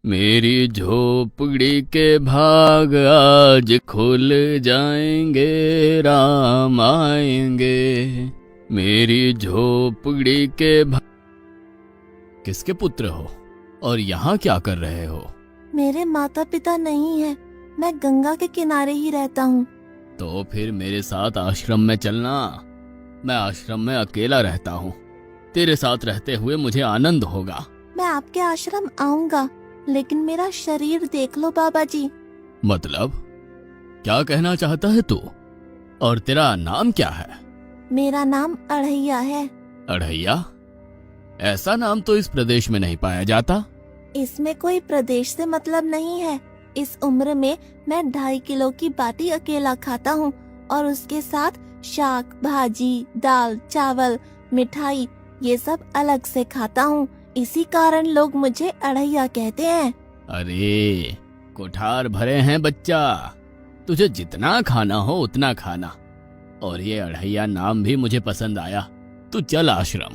मेरी झोपड़ी के भाग आज खुल जाएंगे, राम आएंगे। मेरी झोपड़ी के भाग। किसके पुत्र हो और यहाँ क्या कर रहे हो? मेरे माता पिता नहीं है, मैं गंगा के किनारे ही रहता हूँ। तो फिर मेरे साथ आश्रम में चलना। मैं आश्रम में अकेला रहता हूँ, तेरे साथ रहते हुए मुझे आनंद होगा। मैं आपके आश्रम आऊंगा, लेकिन मेरा शरीर देख लो बाबा जी। मतलब क्या कहना चाहता है तू? और तेरा नाम क्या है? मेरा नाम अढ़ैया है। अढ़ैया? ऐसा नाम तो इस प्रदेश में नहीं पाया जाता। इसमें कोई प्रदेश से मतलब नहीं है। इस उम्र में मैं 2.5 किलो की बाटी अकेला खाता हूँ और उसके साथ शाक भाजी, दाल, चावल, मिठाई ये सब अलग से खाता हूँ। इसी कारण लोग मुझे अढ़ैया कहते हैं। अरे कोठार भरे हैं बच्चा, तुझे जितना खाना हो उतना खाना। और ये अढ़ैया नाम भी मुझे पसंद आया। तू चल आश्रम।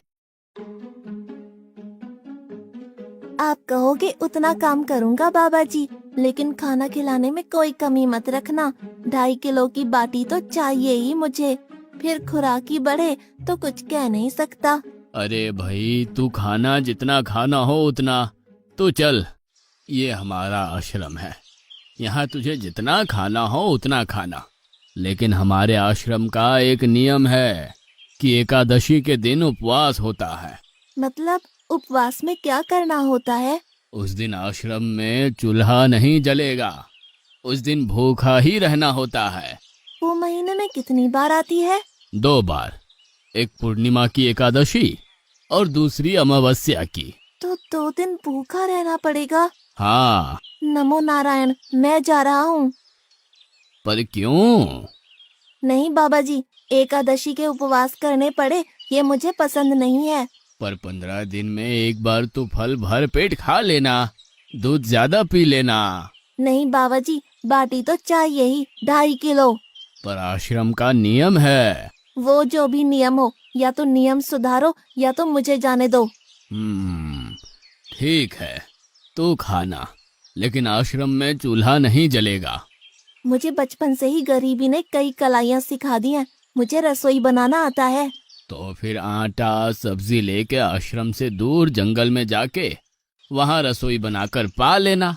आप कहोगे उतना काम करूँगा बाबा जी, लेकिन खाना खिलाने में कोई कमी मत रखना। 2.5 किलो की बाटी तो चाहिए ही मुझे, फिर खुराकी बढ़े तो कुछ कह नहीं सकता। अरे भाई, तू खाना जितना खाना हो उतना। तो चल, ये हमारा आश्रम है, यहाँ तुझे जितना खाना हो उतना खाना। लेकिन हमारे आश्रम का एक नियम है कि एकादशी के दिन उपवास होता है। मतलब उपवास में क्या करना होता है? उस दिन आश्रम में चूल्हा नहीं जलेगा, उस दिन भूखा ही रहना होता है। वो महीने में कितनी बार आती है? 2 बार, एक पूर्णिमा की एकादशी और दूसरी अमावस्या की। तो 2 दिन भूखा रहना पड़ेगा। हाँ। नमो नारायण, मैं जा रहा हूँ। पर क्यों? नहीं बाबा जी, एकादशी के उपवास करने पड़े ये मुझे पसंद नहीं है। पर 15 दिन में एक बार तो फल भर पेट खा लेना, दूध ज्यादा पी लेना। नहीं बाबा जी, बाटी तो चाहिए ही 2.5 किलो। पर आश्रम का नियम है। वो जो भी नियम हो, या तो नियम सुधारो या तो मुझे जाने दो। ठीक है, तू खाना, लेकिन आश्रम में चूल्हा नहीं जलेगा। मुझे बचपन से ही गरीबी ने कई कलाइयाँ सिखा दी हैं। मुझे रसोई बनाना आता है। तो फिर आटा सब्जी लेके आश्रम से दूर जंगल में जाके वहां रसोई बनाकर पा लेना।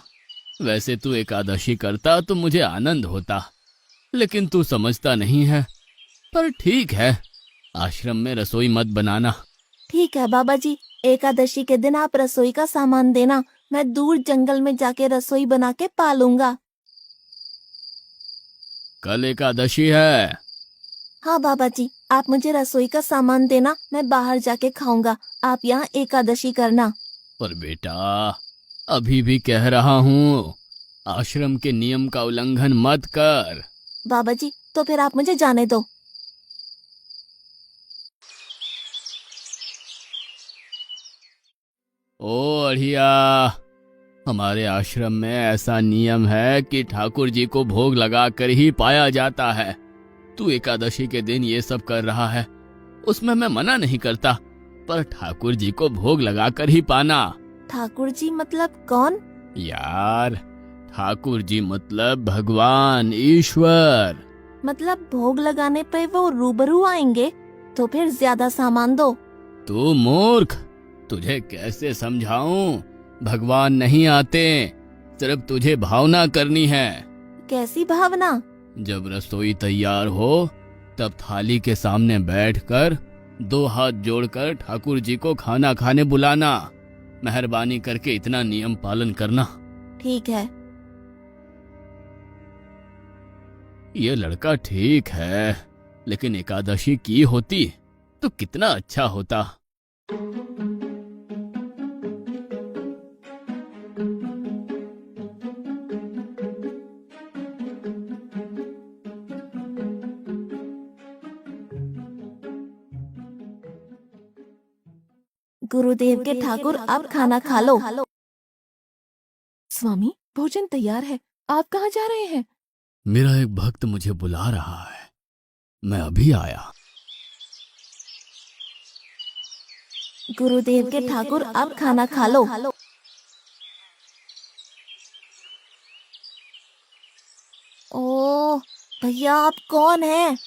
वैसे तू एकादशी करता तो मुझे आनंद होता, लेकिन तू समझता नहीं है। पर ठीक है, आश्रम में रसोई मत बनाना। ठीक है बाबा जी, एकादशी के दिन आप रसोई का सामान देना, मैं दूर जंगल में जाके रसोई बना के पालूंगा। कल एकादशी है। हाँ बाबा जी, आप मुझे रसोई का सामान देना, मैं बाहर जाके खाऊंगा। आप यहाँ एकादशी करना। पर बेटा, अभी भी कह रहा हूँ, आश्रम के नियम का उल्लंघन मत कर। बाबा जी, तो फिर आप मुझे जाने दो। ओ अढ़िया, हमारे आश्रम में ऐसा नियम है कि ठाकुर जी को भोग लगाकर ही पाया जाता है। तू एकादशी के दिन ये सब कर रहा है, उसमें मैं मना नहीं करता, पर ठाकुर जी को भोग लगाकर ही पाना। ठाकुर जी मतलब कौन? यार, ठाकुर जी मतलब भगवान ईश्वर। मतलब भोग लगाने पे वो रूबरू आएंगे? तो फिर ज्यादा सामान दो। तू मूर्ख, तुझे कैसे समझाऊं? भगवान नहीं आते, सिर्फ तुझे भावना करनी है। कैसी भावना? जब रसोई तैयार हो तब थाली के सामने बैठकर 2 हाथ जोड़कर ठाकुर जी को खाना खाने बुलाना। मेहरबानी करके इतना नियम पालन करना। ठीक है। ये लड़का ठीक है, लेकिन एकादशी की होती तो कितना अच्छा होता। गुरुदेव के ठाकुर, आप खाना खा लो। स्वामी, भोजन तैयार है, आप कहाँ जा रहे हैं? मेरा एक भक्त मुझे बुला रहा है, मैं अभी आया। गुरुदेव के ठाकुर, आप खाना खा लो। ओह भैया, आप कौन हैं?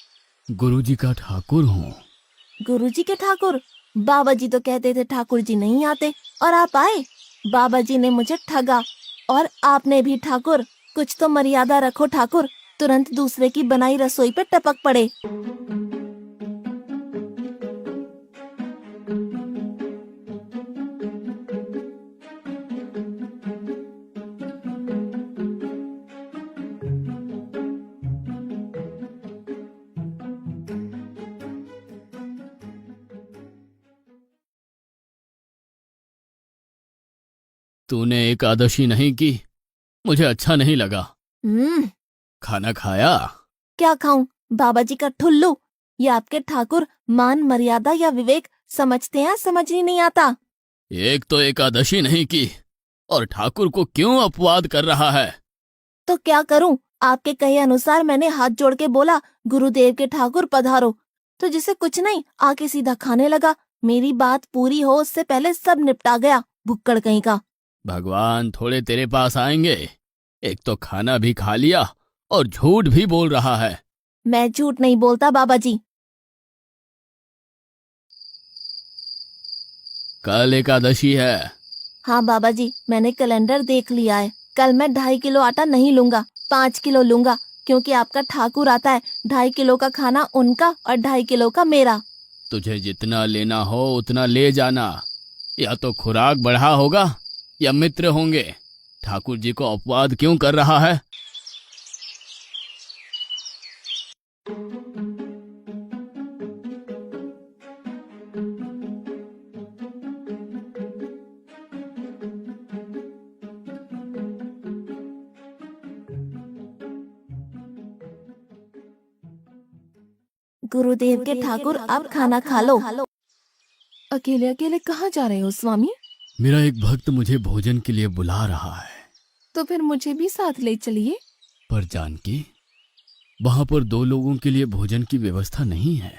गुरुजी का ठाकुर हूँ। गुरुजी के ठाकुर? बाबा जी तो कहते थे ठाकुर जी नहीं आते, और आप आए। बाबा जी ने मुझे ठगा, और आपने भी ठाकुर। कुछ तो मर्यादा रखो ठाकुर, तुरंत दूसरे की बनाई रसोई पे टपक पड़े। तूने एकादशी नहीं की, मुझे अच्छा नहीं लगा। खाना खाया? क्या खाऊं? बाबा जी का ठुल्लू। ये आपके ठाकुर मान मर्यादा या विवेक समझते हैं, समझ ही नहीं आता। एक तो एकादशी नहीं की और ठाकुर को क्यों अपवाद कर रहा है? तो क्या करूं? आपके कहे अनुसार मैंने हाथ जोड़ के बोला, गुरुदेव के ठाकुर पधारो, तो जिसे कुछ नहीं आके सीधा खाने लगा। मेरी बात पूरी हो उससे पहले सब निपटा गया, भुक्कड़ कहीं का। भगवान थोड़े तेरे पास आएंगे। एक तो खाना भी खा लिया और झूठ भी बोल रहा है। मैं झूठ नहीं बोलता बाबा जी। कल एकादशी है। हाँ बाबा जी, मैंने कैलेंडर देख लिया है। कल मैं 2.5 किलो आटा नहीं लूंगा, 5 किलो लूंगा, क्योंकि आपका ठाकुर आता है। 2.5 किलो का खाना उनका और 2.5 किलो का मेरा। तुझे जितना लेना हो उतना ले जाना। या तो खुराक बढ़ा होगा या मित्र होंगे। ठाकुर जी को अपवाद क्यों कर रहा है? गुरुदेव के ठाकुर, आप खाना खा लो। अकेले अकेले कहाँ जा रहे हो स्वामी? मेरा एक भक्त मुझे भोजन के लिए बुला रहा है। तो फिर मुझे भी साथ ले चलिए। पर जानकी, वहां पर 2 लोगों के लिए भोजन की व्यवस्था नहीं है।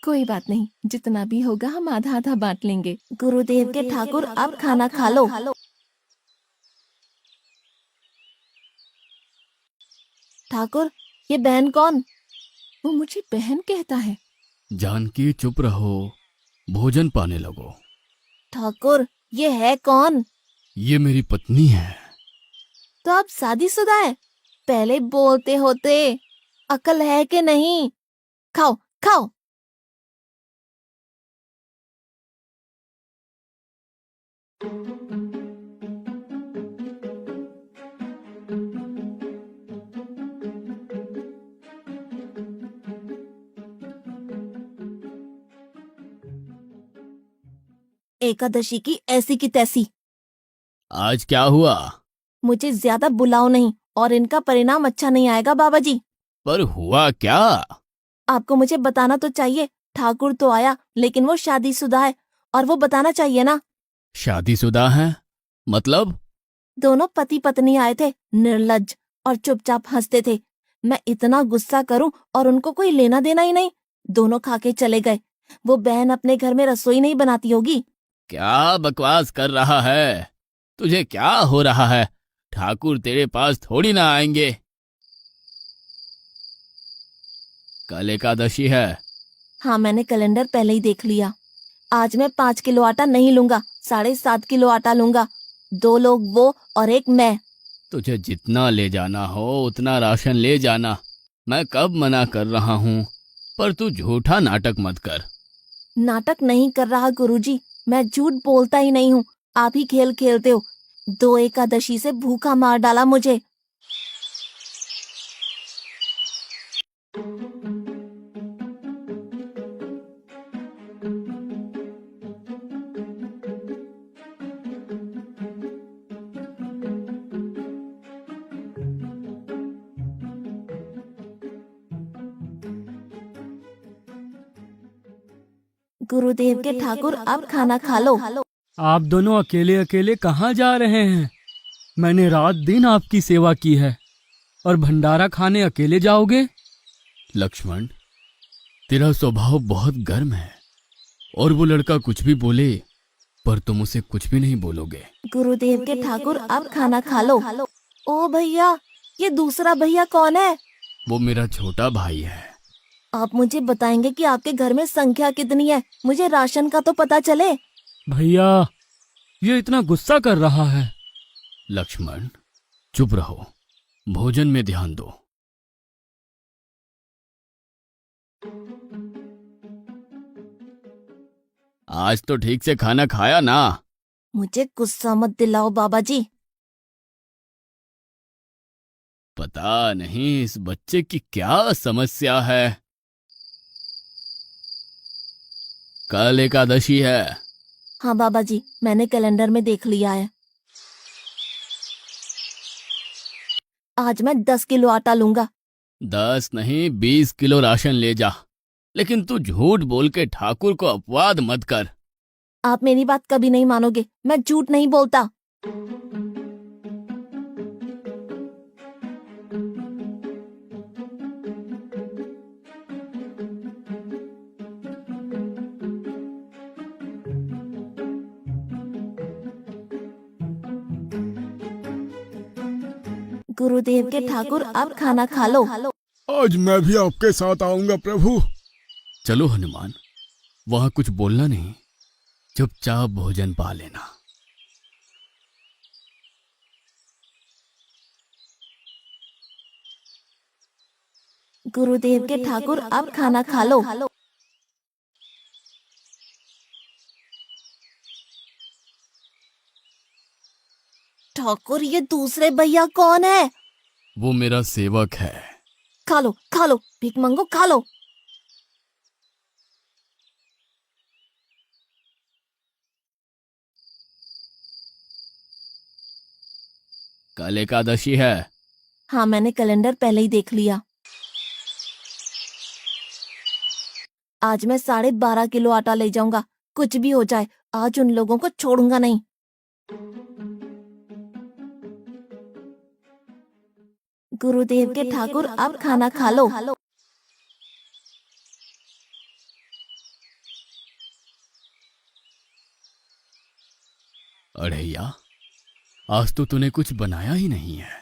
कोई बात नहीं, जितना भी होगा हम आधा आधा बांट लेंगे। गुरुदेव के ठाकुर, आप खाना खा लो। ठाकुर, ये बहन कौन? वो मुझे बहन कहता है। जानकी चुप रहो, भोजन पाने लगो। ठाकुर, ये है कौन? ये मेरी पत्नी है। तो आप शादीशुदा है? पहले बोलते होते। अकल है कि नहीं? खाओ खाओ। एकादशी की ऐसी की तैसी। आज क्या हुआ? मुझे ज्यादा बुलाओ नहीं, और इनका परिणाम अच्छा नहीं आएगा बाबा जी। पर हुआ क्या? आपको मुझे बताना तो चाहिए। ठाकुर तो आया, लेकिन वो शादीशुदा है, और वो बताना चाहिए ना। शादीशुदा है? मतलब? दोनों पति पत्नी आए थे, निर्लज्ज, और चुपचाप हंसते थे। मैं इतना गुस्सा करूं और उनको कोई लेना देना ही नहीं। दोनों खा के चले गए। वो बहन अपने घर में रसोई नहीं बनाती होगी। क्या बकवास कर रहा है? तुझे क्या हो रहा है? ठाकुर तेरे पास थोड़ी ना आएंगे। कल एकादशी है। हाँ, मैंने कैलेंडर पहले ही देख लिया। आज मैं 5 किलो आटा नहीं लूंगा, 7.5 किलो आटा लूंगा। 2 लोग वो और एक मैं। तुझे जितना ले जाना हो उतना राशन ले जाना। मैं कब मना कर रहा हूँ, पर तू झूठा नाटक मत कर। नाटक नहीं कर रहा गुरुजी, मैं झूठ बोलता ही नहीं हूँ। आप ही खेल खेलते हो। 2 एकादशी से भूखा मार डाला मुझे। गुरुदेव के ठाकुर, आप खाना खा लो। आप दोनों अकेले अकेले कहाँ जा रहे हैं? मैंने रात दिन आपकी सेवा की है और भंडारा खाने अकेले जाओगे? लक्ष्मण, तेरा स्वभाव बहुत गर्म है, और वो लड़का कुछ भी बोले पर तुम उसे कुछ भी नहीं बोलोगे। गुरुदेव के ठाकुर, आप खाना खा लो। ओ भैया, ये दूसरा भैया कौन है? वो मेरा छोटा भाई है। आप मुझे बताएंगे कि आपके घर में संख्या कितनी है? मुझे राशन का तो पता चले। भैया, ये इतना गुस्सा कर रहा है। लक्ष्मण, चुप रहो, भोजन में ध्यान दो। आज तो ठीक से खाना खाया ना? मुझे गुस्सा मत दिलाओ बाबा जी। पता नहीं इस बच्चे की क्या समस्या है। कल एकादशी है। हाँ बाबा जी, मैंने कैलेंडर में देख लिया है। आज मैं 10 किलो आटा लूंगा। 10 नहीं 20 किलो राशन ले जा, लेकिन तू झूठ बोल के ठाकुर को अपवाद मत कर। आप मेरी बात कभी नहीं मानोगे, मैं झूठ नहीं बोलता। गुरुदेव के ठाकुर, आप खाना खा लो। आज मैं भी आपके साथ आऊंगा प्रभु। चलो हनुमान, वहां कुछ बोलना नहीं, चुपचाप भोजन पा लेना। गुरुदेव के ठाकुर, आप खाना खा लो। ठाकुर, ये दूसरे भैया कौन है? वो मेरा सेवक है। खा लो खा लो, भीख मंगो खा लो। कल एकादशी है। हाँ, मैंने कैलेंडर पहले ही देख लिया। आज मैं 12.5 किलो आटा ले जाऊंगा। कुछ भी हो जाए, आज उन लोगों को छोड़ूंगा नहीं। गुरुदेव के ठाकुर, आप खाना खा लो। अड़ैया, आज तो तूने कुछ बनाया ही नहीं है।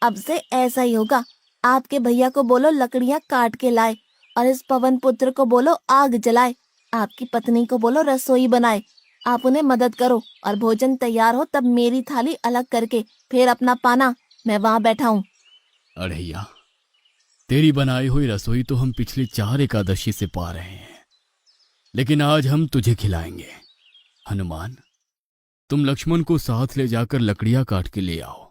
अब से ऐसा ही होगा। आपके भैया को बोलो लकड़ियां काट के लाए, और इस पवन पुत्र को बोलो आग जलाए। आपकी पत्नी को बोलो रसोई बनाए। आप उन्हें मदद करो, और भोजन तैयार हो तब मेरी थाली अलग करके फिर अपना पाना। मैं वहां बैठा हूँ। अड़ैया, तेरी बनाई हुई रसोई तो हम पिछली 4 एकादशी से पा रहे हैं, लेकिन आज हम तुझे खिलाएंगे। हनुमान, तुम लक्ष्मण को साथ ले जाकर लकड़ियां काट के ले आओ।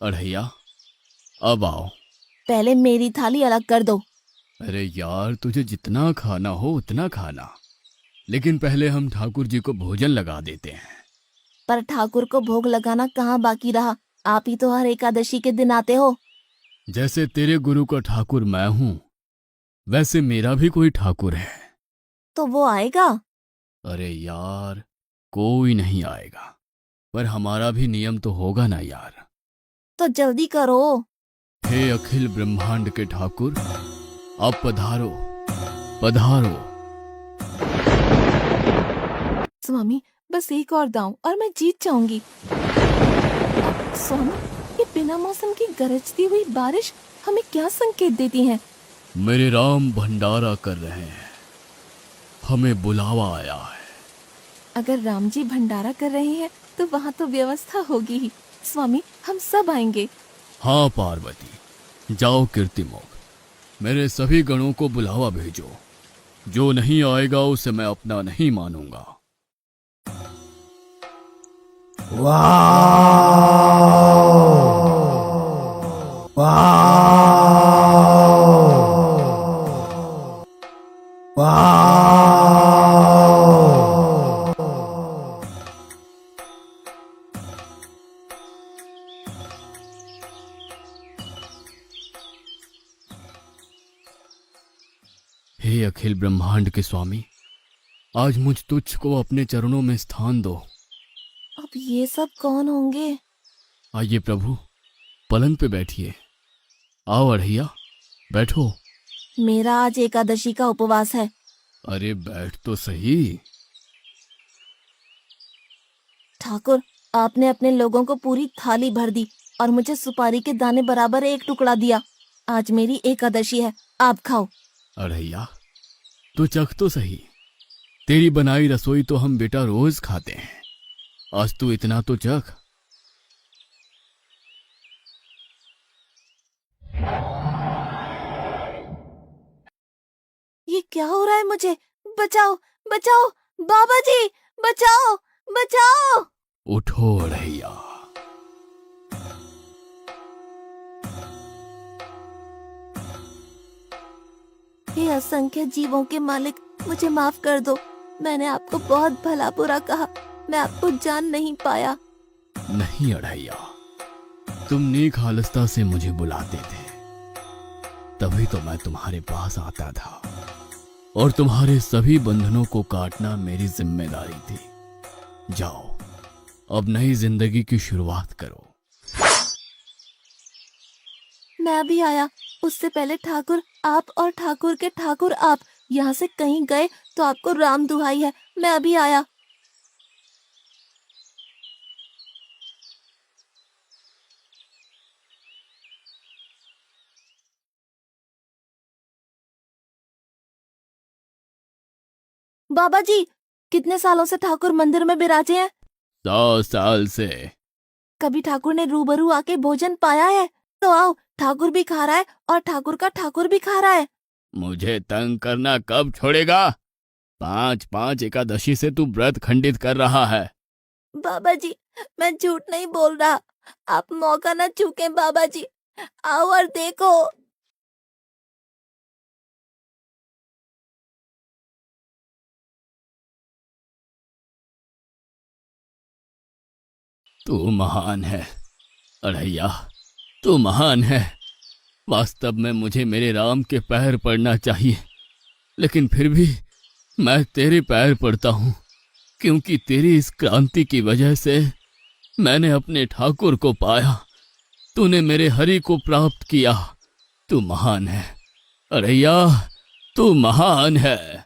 अड़ैया, अब आओ। पहले मेरी थाली अलग कर दो। अरे यार, तुझे जितना खाना हो उतना खाना, लेकिन पहले हम ठाकुर जी को भोजन लगा देते हैं। पर ठाकुर को भोग लगाना कहाँ बाकी रहा? आप ही तो हर एकादशी के दिन आते हो। जैसे तेरे गुरु का ठाकुर मैं हूं, वैसे मेरा भी कोई ठाकुर है। तो वो आएगा? अरे यार, कोई नहीं आएगा, पर हमारा भी नियम तो होगा ना यार। तो जल्दी करो। हे अखिल ब्रह्मांड के ठाकुर, अब पधारो पधारो। स्वामी, बस एक और दांव और मैं जीत जाऊंगी। स्वामी, ये बिना मौसम की गरजती हुई बारिश हमें क्या संकेत देती है? मेरे राम भंडारा कर रहे हैं, हमें बुलावा आया है। अगर राम जी भंडारा कर रहे हैं तो वहाँ तो व्यवस्था होगी ही। स्वामी, हम सब आएंगे। हाँ पार्वती, जाओ कीर्तिमोग, मेरे सभी गणों को बुलावा भेजो। जो नहीं आएगा उसे मैं अपना नहीं मानूंगा। हे अखिल ब्रह्मांड के स्वामी, आज मुझ तुच्छ को अपने चरणों में स्थान दो। अब ये सब कौन होंगे? आइए प्रभु, पलंग पे बैठिए। आओ अढ़ैया, बैठो। मेरा आज एकादशी का उपवास है। अरे बैठ तो सही। ठाकुर, आपने अपने लोगों को पूरी थाली भर दी और मुझे सुपारी के दाने बराबर एक टुकड़ा दिया। आज मेरी एकादशी है, आप खाओ। अढ़ैया, तू चख तो सही। तेरी बनाई रसोई तो हम बेटा रोज खाते हैं, आज तू इतना तो चख। ये क्या हो रहा है मुझे? बचाओ, बचाओ, बाबा जी, बचाओ, बचाओ। उठो अढ़ैया। हे असंख्य जीवों के मालिक, मुझे माफ कर दो। मैंने आपको बहुत भला बुरा कहा, मैं आपको जान नहीं पाया। नहीं अढ़ैया, तुम नेक हालस्ता से मुझे बुलाते थे, तभी तो मैं तुम्हारे पास आता था, और तुम्हारे सभी बंधनों को काटना मेरी जिम्मेदारी थी। जाओ, अब नई जिंदगी की शुरुआत करो। मैं अभी आया। उससे पहले ठाकुर आप और ठाकुर के ठाकुर आप यहाँ से कहीं गए तो आपको राम दुहाई है, मैं अभी आया। बाबा जी, कितने सालों से ठाकुर मंदिर में बिराजे हैं? 100 साल से। कभी ठाकुर ने रूबरू आके भोजन पाया है? तो आओ, ठाकुर भी खा रहा है और ठाकुर का ठाकुर भी खा रहा है। मुझे तंग करना कब छोड़ेगा? 5-5 एकादशी से तू व्रत खंडित कर रहा है। बाबा जी, मैं झूठ नहीं बोल रहा, आप मौका न चूकें बाबा जी, आओ और देखो। तू महान है अढ़ैया, तू महान है। वास्तव में मुझे मेरे राम के पैर पड़ना चाहिए, लेकिन फिर भी मैं तेरे पैर पड़ता हूँ, क्योंकि तेरी इस क्रांति की वजह से मैंने अपने ठाकुर को पाया। तूने मेरे हरि को प्राप्त किया। तू महान है अढ़ैया, तू महान है।